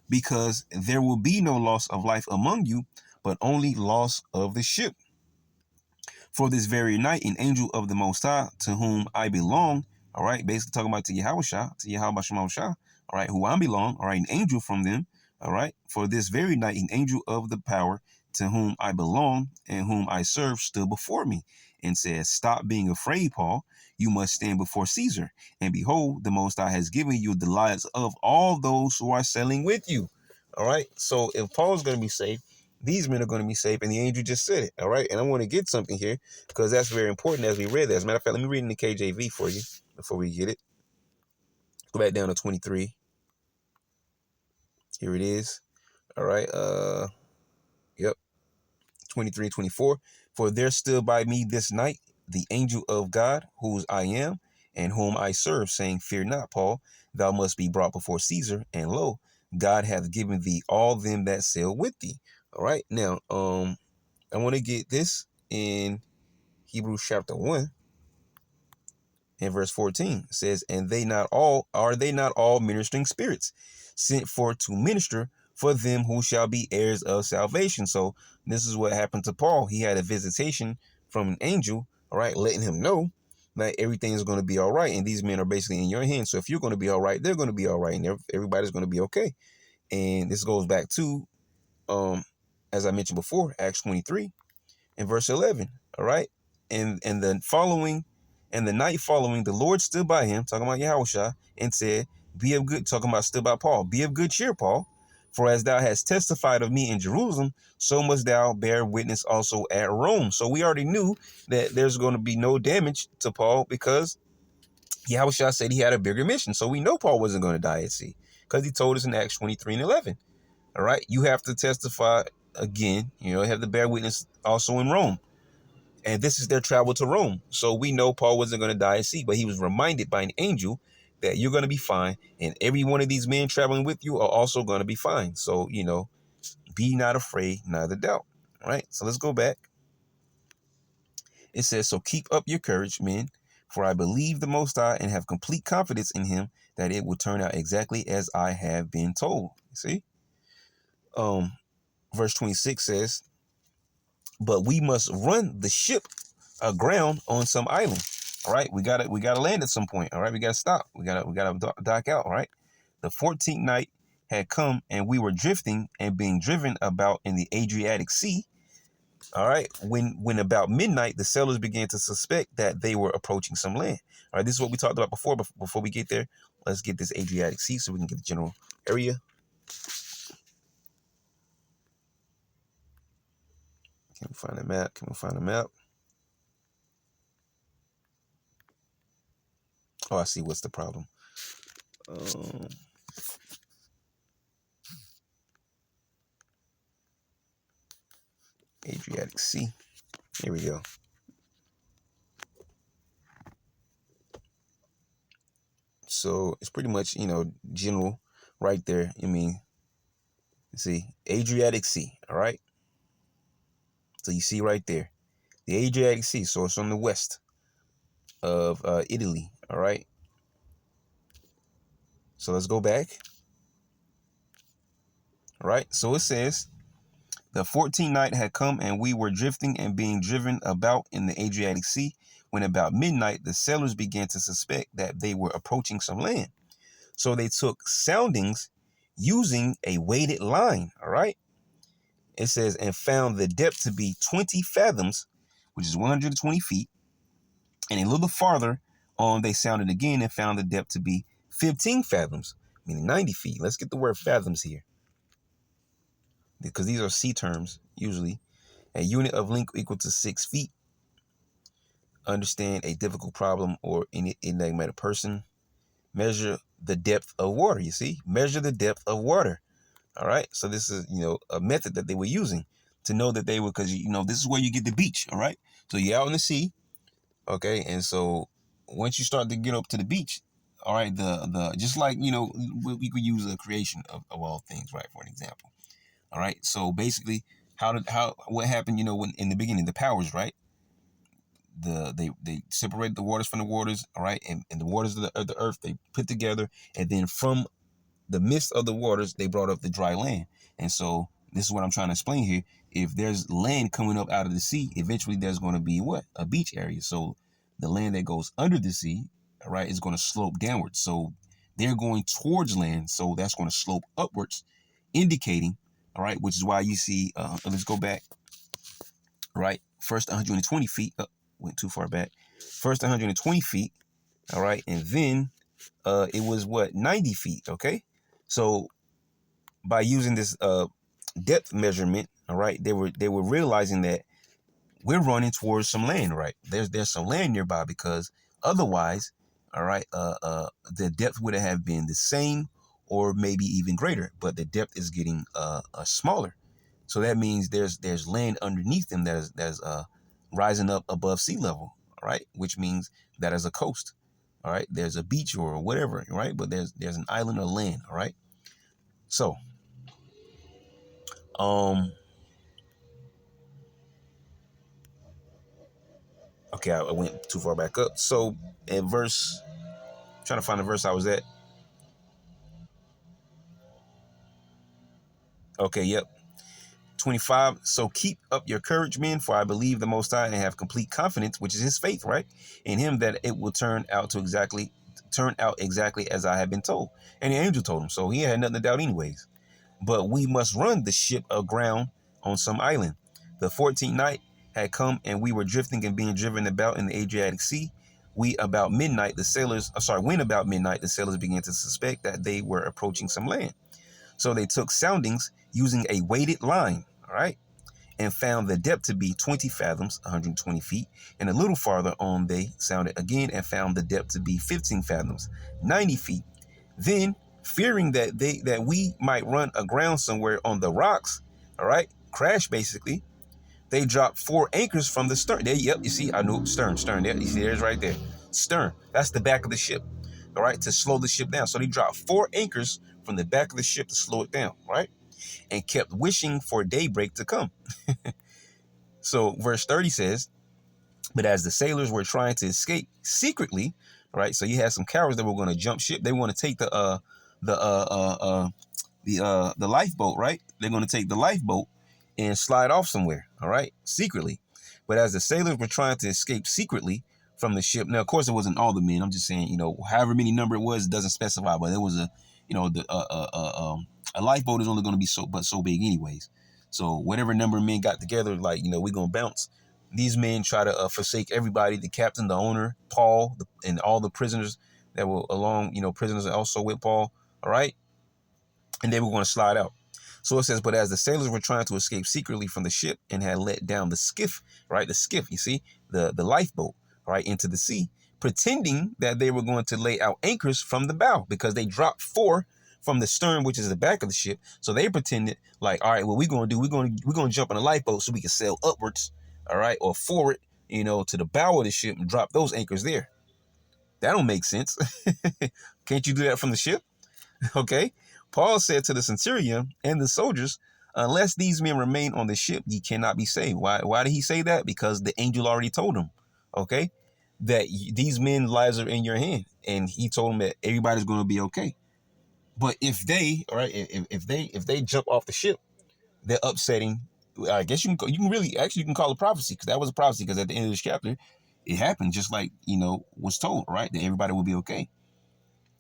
because there will be no loss of life among you, but only loss of the ship. For this very night, an angel of the Most High, to whom I belong, all right, basically talking about to Yahweh, all right, who I belong, all right, an angel from them, All right. For this very night, an angel of the power to whom I belong and whom I serve stood before me and said, Stop being afraid, Paul. You must stand before Caesar. And behold, the Most High has given you the lives of all those who are sailing with you. All right. So if Paul's going to be saved, these men are going to be saved. And the angel just said it. All right. And I want to get something here because that's very important as we read that. As a matter of fact, let me read in the KJV for you before we get it. Go back down to 23. Here it is. All right. Yep. 23 and 24. For there stood by me this night the angel of God, whose I am, and whom I serve, saying, Fear not, Paul, thou must be brought before Caesar, and lo, God hath given thee all them that sail with thee. All right. Now, I want to get this in Hebrews chapter 1 and verse 14. It says, And they not all ministering spirits, sent forth to minister for them who shall be heirs of salvation. So this is what happened to Paul. He had a visitation from an angel, all right, letting him know that everything is going to be all right. And these men are basically in your hands. So if you're going to be all right, they're going to be all right. And everybody's going to be okay. And this goes back to, as I mentioned before, Acts 23 and verse 11. All right. And the night following, the Lord stood by him, talking about Yahushua, and said, Be of good, talking about stood by Paul, be of good cheer, Paul. For as thou hast testified of me in Jerusalem, so must thou bear witness also at Rome. So we already knew that there's going to be no damage to Paul because Yahushua said he had a bigger mission. So we know Paul wasn't going to die at sea because he told us in Acts 23 and 11. All right. You have to testify again, you have to bear witness also in Rome. And this is their travel to Rome. So we know Paul wasn't going to die at sea, but he was reminded by an angel that you're going to be fine. And every one of these men traveling with you are also going to be fine. So, be not afraid, neither doubt. All right. So let's go back. It says, So keep up your courage, men, for I believe the Most High and have complete confidence in him that it will turn out exactly as I have been told. See? Verse 26 says, But we must run the ship aground on some island. All right, we gotta land at some point. All right, we gotta stop. We gotta dock out. All right. The 14th night had come, and we were drifting and being driven about in the Adriatic Sea. All right. When about midnight, the sailors began to suspect that they were approaching some land. All right, this is what we talked about before. But before we get there, let's get this Adriatic Sea so we can get the general area. Can we find a map? Oh, I see. What's the problem? Adriatic Sea. Here we go. So it's pretty much, general right there. See, Adriatic Sea. All right. So you see right there, the Adriatic Sea. So it's on the west of Italy. All right. So let's go back. All right. So it says, the 14th night had come, and we were drifting and being driven about in the Adriatic Sea. When about midnight, the sailors began to suspect that they were approaching some land. So they took soundings using a weighted line. All right. It says, and found the depth to be 20 fathoms, which is 120 feet. And a little farther on, they sounded again and found the depth to be 15 fathoms, meaning 90 feet. Let's get the word fathoms here, because these are sea terms usually. A unit of length equal to 6 feet. Understand a difficult problem or enigmatic person. Measure the depth of water. You see, measure the depth of water. All right. So this is, a method that they were using to know that they were, because, this is where you get the beach. All right. So you're out in the sea. Okay. And so once you start to get up to the beach, all right, just like, we could use a creation of all things, right, for an example. All right. So basically, what happened, when in the beginning, the powers, right? They separated the waters from the waters, all right, and the waters of the earth they put together, and then from the midst of the waters they brought up the dry land. And so this is what I'm trying to explain here. If there's land coming up out of the sea, eventually there's going to be what? A beach area. So the land that goes under the sea, all right, is going to slope downwards. So they're going towards land, so that's going to slope upwards indicating, all right, which is why you see, let's go back, right? First 120 feet, went too far back. First 120 feet, all right, and then it was what, 90 feet, okay? So by using this depth measurement, all right, they were realizing that we're running towards some land, right? There's some land nearby, because otherwise, all right, the depth would have been the same or maybe even greater, but the depth is getting smaller. So that means there's land underneath them that's rising up above sea level, all right, which means that is a coast, all right. There's a beach or whatever, right? But there's an island or land, all right. So, okay, I went too far back up. So, in verse, trying to find the verse I was at. Okay, yep. 25. So keep up your courage, men, for I believe the Most High and have complete confidence, which is his faith, right? In him, that it will turn out exactly as I have been told. And the angel told him. So he had nothing to doubt anyways. But we must run the ship aground on some island. The 14th night had come, and we were drifting and being driven about in the Adriatic Sea. When about midnight, the sailors began to suspect that they were approaching some land. So they took soundings using a weighted line, all right, and found the depth to be 20 fathoms, 120 feet. And a little farther on, they sounded again and found the depth to be 15 fathoms, 90 feet. Then, fearing that we might run aground somewhere on the rocks, all right, crash basically, they dropped 4 anchors from the stern. There, yep, you see, I knew stern. There, you see, there's right there. Stern, that's the back of the ship, all right, to slow the ship down. So they dropped 4 anchors from the back of the ship to slow it down, right? And kept wishing for daybreak to come. So verse 30 says, but as the sailors were trying to escape secretly, right? So you had some cowards that were going to jump ship. They want to take the lifeboat, right? They're going to take the lifeboat and slide off somewhere, all right, secretly. But as the sailors were trying to escape secretly from the ship, now of course it wasn't all the men. I'm just saying, however many number it was, it doesn't specify, but it was a lifeboat is only going to be so big anyways. So whatever number of men got together, like, we're going to bounce. These men try to forsake everybody, the captain, the owner, Paul, and all the prisoners that were along, prisoners also with Paul, all right? And they were going to slide out. So it says, but as the sailors were trying to escape secretly from the ship and had let down the skiff, right? The skiff, you see, the lifeboat, right, into the sea, pretending that they were going to lay out anchors from the bow, because they dropped 4 from the stern, which is the back of the ship. So they pretended like, all right, what we're going to do, we're going to jump in a lifeboat so we can sail upwards, all right, or forward, to the bow of the ship and drop those anchors there. That don't make sense. Can't you do that from the ship? Okay. Paul said to the centurion and the soldiers, unless these men remain on the ship, ye cannot be saved. Why did he say that? Because the angel already told him, okay, that these men's lives are in your hand. And he told him that everybody's going to be okay. But if they, all right, if they jump off the ship, they're upsetting. I guess you can call it prophecy, because that was a prophecy, because at the end of this chapter, it happened just like, was told, right, that everybody would be okay.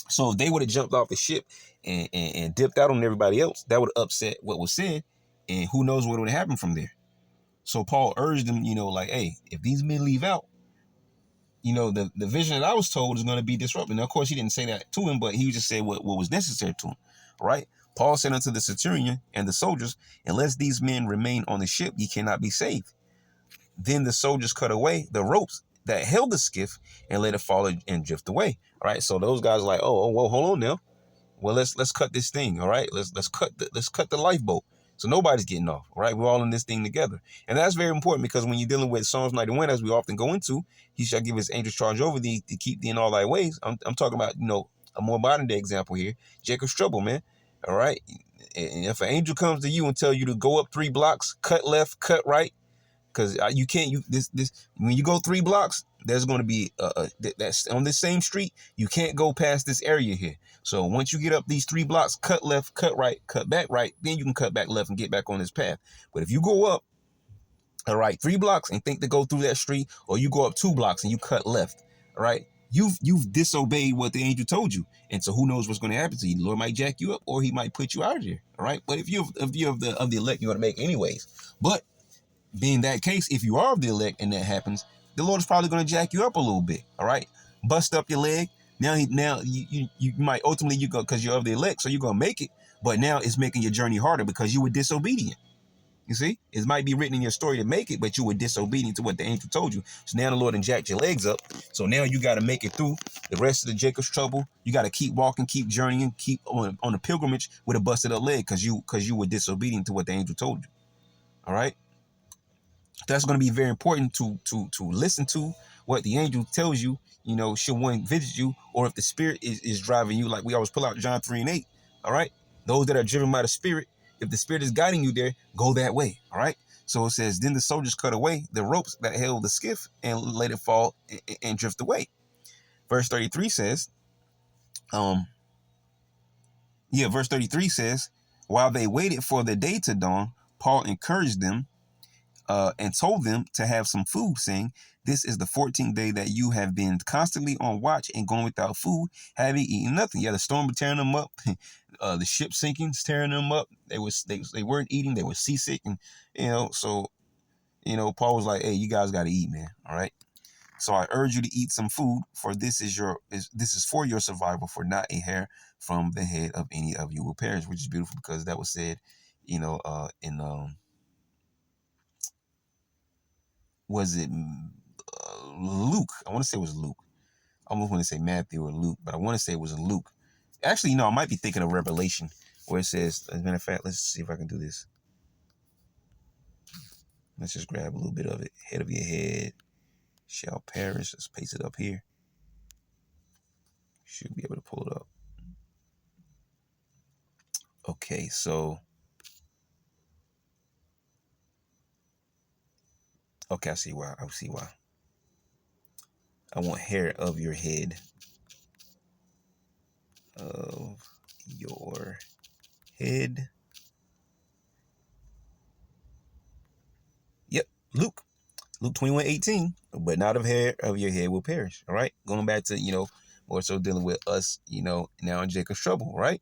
So if they would have jumped off the ship and dipped out on everybody else, that would upset what was said, and who knows what would happen from there. So Paul urged them, like, hey, if these men leave out, the vision that I was told is going to be disrupted. Now, of course, he didn't say that to him, but he just said what was necessary to him, right? Paul said unto the centurion and the soldiers, unless these men remain on the ship, ye cannot be saved. Then the soldiers cut away the ropes that held the skiff and let it fall and drift away. All right. So those guys are like, oh, well, hold on now. Well, let's cut this thing. All right. Let's cut the lifeboat. So nobody's getting off. All right. We're all in this thing together. And that's very important, because when you're dealing with Psalms 91, as we often go into, he shall give his angels charge over thee to keep thee in all thy ways. I'm talking about, a more modern day example here. Jacob's trouble, man. All right. And if an angel comes to you and tell you to go up 3 blocks, cut left, cut right, because you can't, when you go 3 blocks, there's going to be that's on this same street. You can't go past this area here. So once you get up these 3 blocks, cut left, cut right, cut back right, then you can cut back left and get back on this path. But if you go up, all right, 3 blocks and think to go through that street, or you go up 2 blocks and you cut left, all right, you've disobeyed what the angel told you, and so who knows what's going to happen to you? The Lord might jack you up, or He might put you out of there. All right, but if you're of the elect, you're going to make anyways. But being that case, if you are of the elect and that happens, the Lord is probably going to jack you up a little bit. All right, bust up your leg. Now you might ultimately you go because you're of the elect, so you're going to make it. But now it's making your journey harder because you were disobedient. You see, it might be written in your story to make it, but you were disobedient to what the angel told you. So now the Lord done jacked your legs up. So now you got to make it through the rest of the Jacob's trouble. You got to keep walking, keep journeying, keep on a pilgrimage with a busted up leg because you were disobedient to what the angel told you. All right. That's going to be very important to listen to what the angel tells you. You know, should one visit you, or if the spirit is driving you, like we always pull out John 3:8. All right, those that are driven by the spirit, if the spirit is guiding you there, go that way. All right. So it says, then the soldiers cut away the ropes that held the skiff and let it fall and drift away. Verse 33 says, verse 33 says, while they waited for the day to dawn, Paul encouraged them and told them to have some food, saying, this is the 14th day that you have been constantly on watch and going without food, having eaten nothing. Yeah, the storm was tearing them up. The ship sinking, tearing them up. They weren't eating. They were seasick. And, so, Paul was like, hey, you guys got to eat, man. All right. So I urge you to eat some food, for this is for your survival, for not a hair from the head of any of you will perish, which is beautiful because that was said, in was it Luke? I want to say it was Luke. I almost want to say Matthew or Luke, but I want to say it was Luke. Actually, no, I might be thinking of Revelation, where it says, as a matter of fact, let's see if I can do this. Let's just grab a little bit of it. Head of your head shall perish. Let's paste it up here. Should be able to pull it up. Okay, so. Okay, I see why. I want hair of your head. Of your head. Yep, Luke 21:18. But not of hair of your head will perish. All right. Going back to, more so dealing with us, now in Jacob's trouble, right?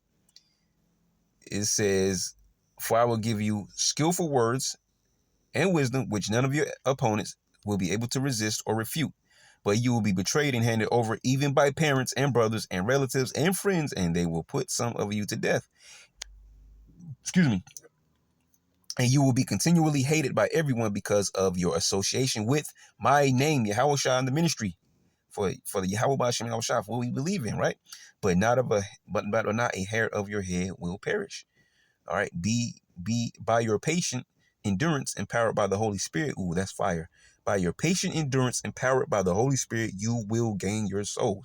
It says, for I will give you skillful words and wisdom, which none of your opponents will be able to resist or refute. But you will be betrayed and handed over even by parents and brothers and relatives and friends, and they will put some of you to death. Excuse me. And you will be continually hated by everyone because of your association with my name, Yahweh Shah, in the ministry. For the Yahweh Bashem Yahweh Shah, for what we believe in, right? But not a hair of your head will perish. All right. Be by your patient endurance empowered by the Holy Spirit. Ooh, that's fire. By your patient endurance empowered by the Holy Spirit, you will gain your soul.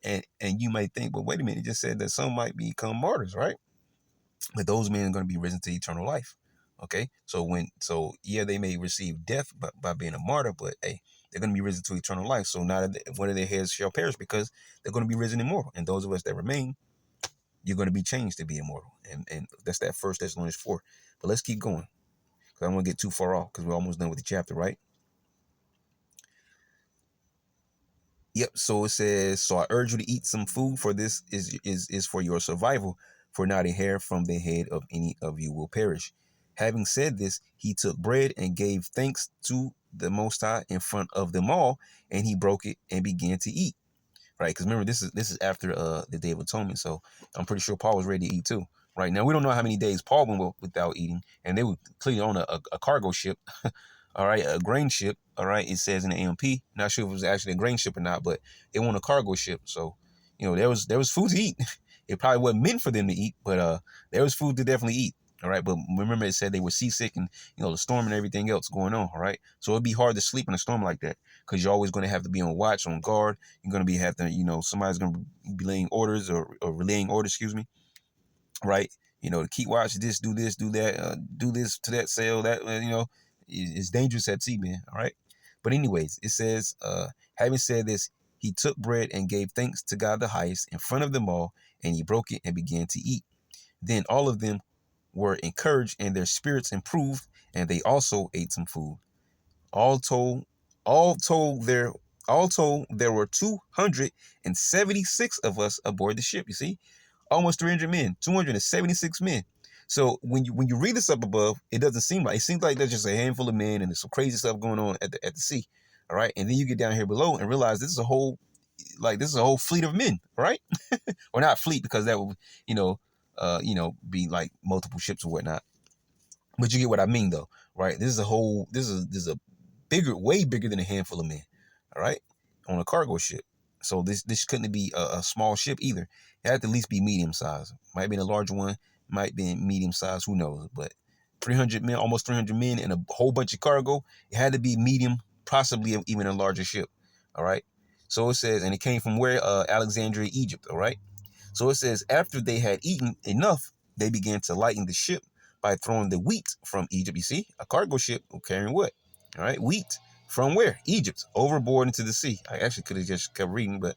And you might think, but wait a minute, it just said that some might become martyrs, right? But those men are going to be risen to eternal life. Okay. So yeah, they may receive death by being a martyr, but hey, they're going to be risen to eternal life. So not one of their heads shall perish because they're going to be risen immortal. And those of us that remain, you're going to be changed to be immortal. And that's that 1 Thessalonians 4. But let's keep going because I don't want to get too far off because we're almost done with the chapter, right? Yep. So it says, so I urge you to eat some food, for this is for your survival, for not a hair from the head of any of you will perish. Having said this, he took bread and gave thanks to the Most High in front of them all, and he broke it and began to eat. Right? Because remember, this is after the Day of Atonement, so I'm pretty sure Paul was ready to eat too. Right now, we don't know how many days Paul went without eating, and they were clearly on a cargo ship. All right, a grain ship. All right, it says in the AMP. Not sure if it was actually a grain ship or not, but it was a cargo ship. So, there was food to eat. It probably wasn't meant for them to eat, but there was food to definitely eat. All right, but remember it said they were seasick and the storm and everything else going on. All right, so it'd be hard to sleep in a storm like that because you're always going to have to be on watch, on guard. You're going to have to, somebody's going to be laying orders or relaying orders. Excuse me. Right, to keep watch. Do this, do that, do this to that sail. That it's dangerous at sea, man. All right. But anyways, it says, having said this, he took bread and gave thanks to God the highest in front of them all, and he broke it and began to eat. Then all of them were encouraged and their spirits improved, and they also ate some food. All told, All told, there were 276 of us aboard the ship. You see, almost 300 men, 276 men. So when you read this up above, it doesn't seem like, it seems like there's just a handful of men and there's some crazy stuff going on at the sea. All right, and then you get down here below and realize this is a whole fleet of men, right? Or not fleet, because that would be like multiple ships or whatnot. But you get what I mean, though, right? This is a bigger, way bigger than a handful of men, all right, on a cargo ship. So this couldn't be a small ship either. It had to at least be medium size. Might be a larger one, might be medium size, who knows? But 300 men, almost 300 men, and a whole bunch of cargo. It had to be medium, possibly even a larger ship. All right. So it says, and it came from where? Alexandria, Egypt. All right. So it says, after they had eaten enough, they began to lighten the ship by throwing the wheat from Egypt. You see, a cargo ship carrying what? All right, wheat from where? Egypt, overboard into the sea. I actually could have just kept reading, but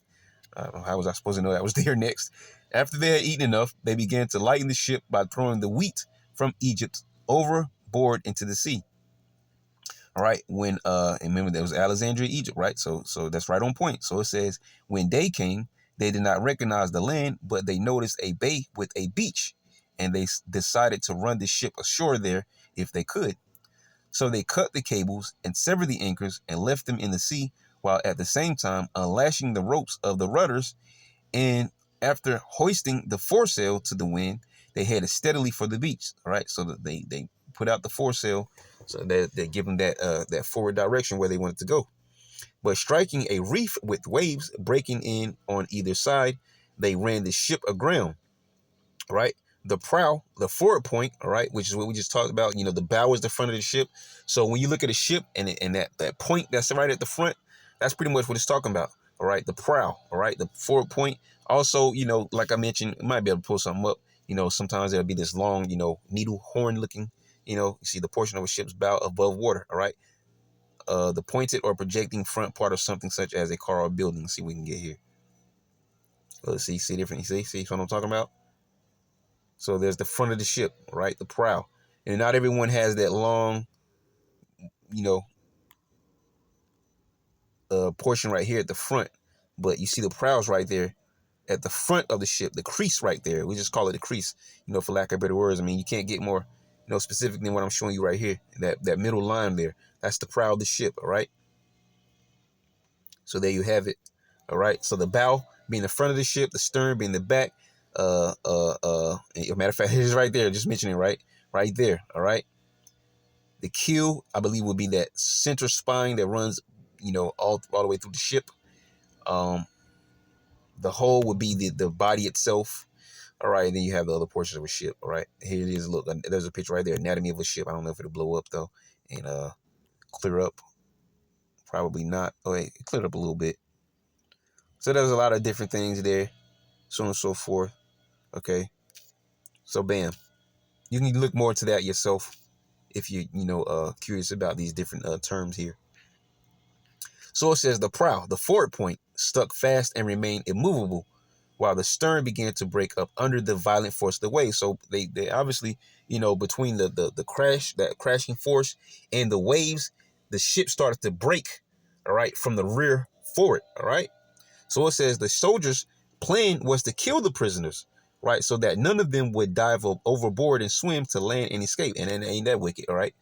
how was I supposed to know that was there next? After they had eaten enough, they began to lighten the ship by throwing the wheat from Egypt overboard into the sea. All right, and remember there was Alexandria, Egypt, right? So that's right on point. So it says, when day came, they did not recognize the land, but they noticed a bay with a beach, and they decided to run the ship ashore there if they could. So they cut the cables and severed the anchors and left them in the sea, while at the same time unlashing the ropes of the rudders. And after hoisting the foresail to the wind, they headed steadily for the beach. All right, so that they put out the foresail, so they give them that forward direction where they wanted to go. But striking a reef with waves breaking in on either side, they ran the ship aground. Right, the prow, the forward point, all right, which is what we just talked about. The bow is the front of the ship. So when you look at a ship and that point that's right at the front, that's pretty much what it's talking about. All right, the prow, all right, the forward point. Also, like I mentioned, you might be able to pull something up. Sometimes there'll be this long, needle horn looking, you see the portion of a ship's bow above water. All right, the pointed or projecting front part of something such as a car or building. Let's see what we can get here. Let's see different. See what I'm talking about. So there's the front of the ship, right? The prow. And not everyone has that long, portion right here at the front. But you see the prows right there at the front of the ship, the crease right there. We just call it a crease, for lack of better words. I mean, you can't get more, specific than what I'm showing you right here. That middle line there, that's the prow of the ship, all right? So there you have it, all right? So the bow being the front of the ship, the stern being the back. Matter of fact, it's right there. Just mentioning right there. All right. The keel, I believe, would be that center spine that runs, all the way through the ship. The hull would be the body itself. All right. And then you have the other portions of a ship. All right. Here it is. Look, there's a picture right there. Anatomy of a ship. I don't know if it'll blow up though, and clear up. Probably not. Oh wait, it cleared up a little bit. So there's a lot of different things there, so on and so forth. Okay. So bam, you can look more into that yourself if you curious about these different terms here. So it says the prow, the forward point, stuck fast and remained immovable, while the stern began to break up under the violent force of the wave. So they obviously, between the crash, that crashing force and the waves, the ship started to break, all right, from the rear forward, all right. So it says the soldiers' plan was to kill the prisoners, right, so that none of them would dive overboard and swim to land and escape. And ain't that wicked, all right?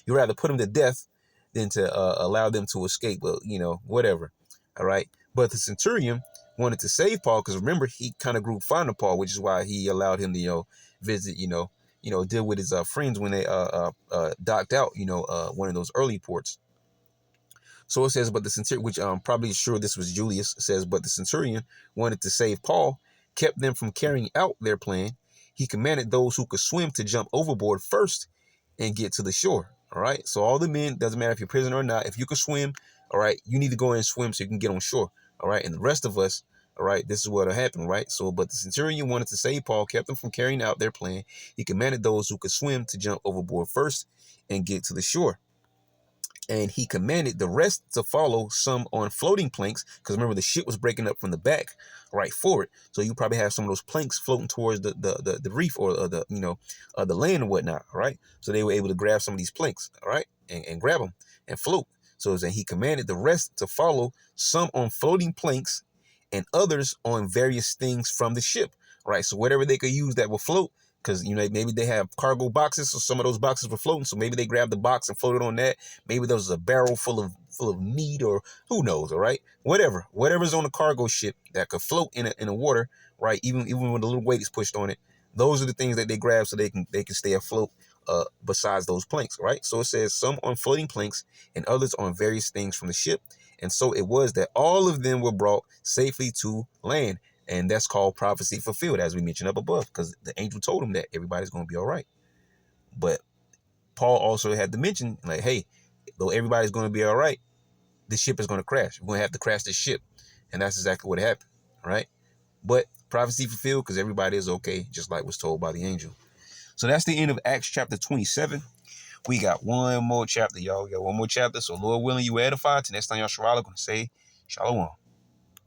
You'd rather put them to death than to allow them to escape. Well, whatever, all right? But the centurion wanted to save Paul because, remember, he kind of grew fond of Paul, which is why he allowed him to, visit, deal with his friends when they docked out, one of those early ports. So it says, but the centurion, which I'm probably sure this was Julius, says, but the centurion wanted to save Paul, kept them from carrying out their plan. He commanded those who could swim to jump overboard first and get to the shore. All right. So all the men, doesn't matter if you're prisoner or not, if you can swim, all right, you need to go and swim so you can get on shore. All right. And the rest of us, all right, this is what'll happen, right? So, but the centurion wanted to save Paul, kept them from carrying out their plan. He commanded those who could swim to jump overboard first and get to the shore. And he commanded the rest to follow, some on floating planks, because remember the ship was breaking up from the back right forward. So you probably have some of those planks floating towards the reef or the land and whatnot. All right. So they were able to grab some of these planks, all right, and grab them and float. So it's that he commanded the rest to follow, some on floating planks and others on various things from the ship, right? So whatever they could use that will float, because, you know, maybe they have cargo boxes, so some of those boxes were floating, so maybe they grabbed the box and floated on that. Maybe there was a barrel full of meat, or who knows, all right? Whatever's on the cargo ship that could float in the water, right? Even when the little weight is pushed on it, those are the things that they grab so they can stay afloat, besides those planks, right? So it says some on floating planks and others on various things from the ship. And so it was that all of them were brought safely to land. And that's called prophecy fulfilled, as we mentioned up above, because the angel told him that everybody's going to be all right. But Paul also had to mention, like, hey, though everybody's going to be all right, the ship is going to crash. We're going to have to crash the ship. And that's exactly what happened, right? But prophecy fulfilled because everybody is okay, just like was told by the angel. So that's the end of Acts chapter 27. We got one more chapter, y'all. We got one more chapter. So Lord willing, you edified. Till next time, y'all, Sharala going to say Shalom.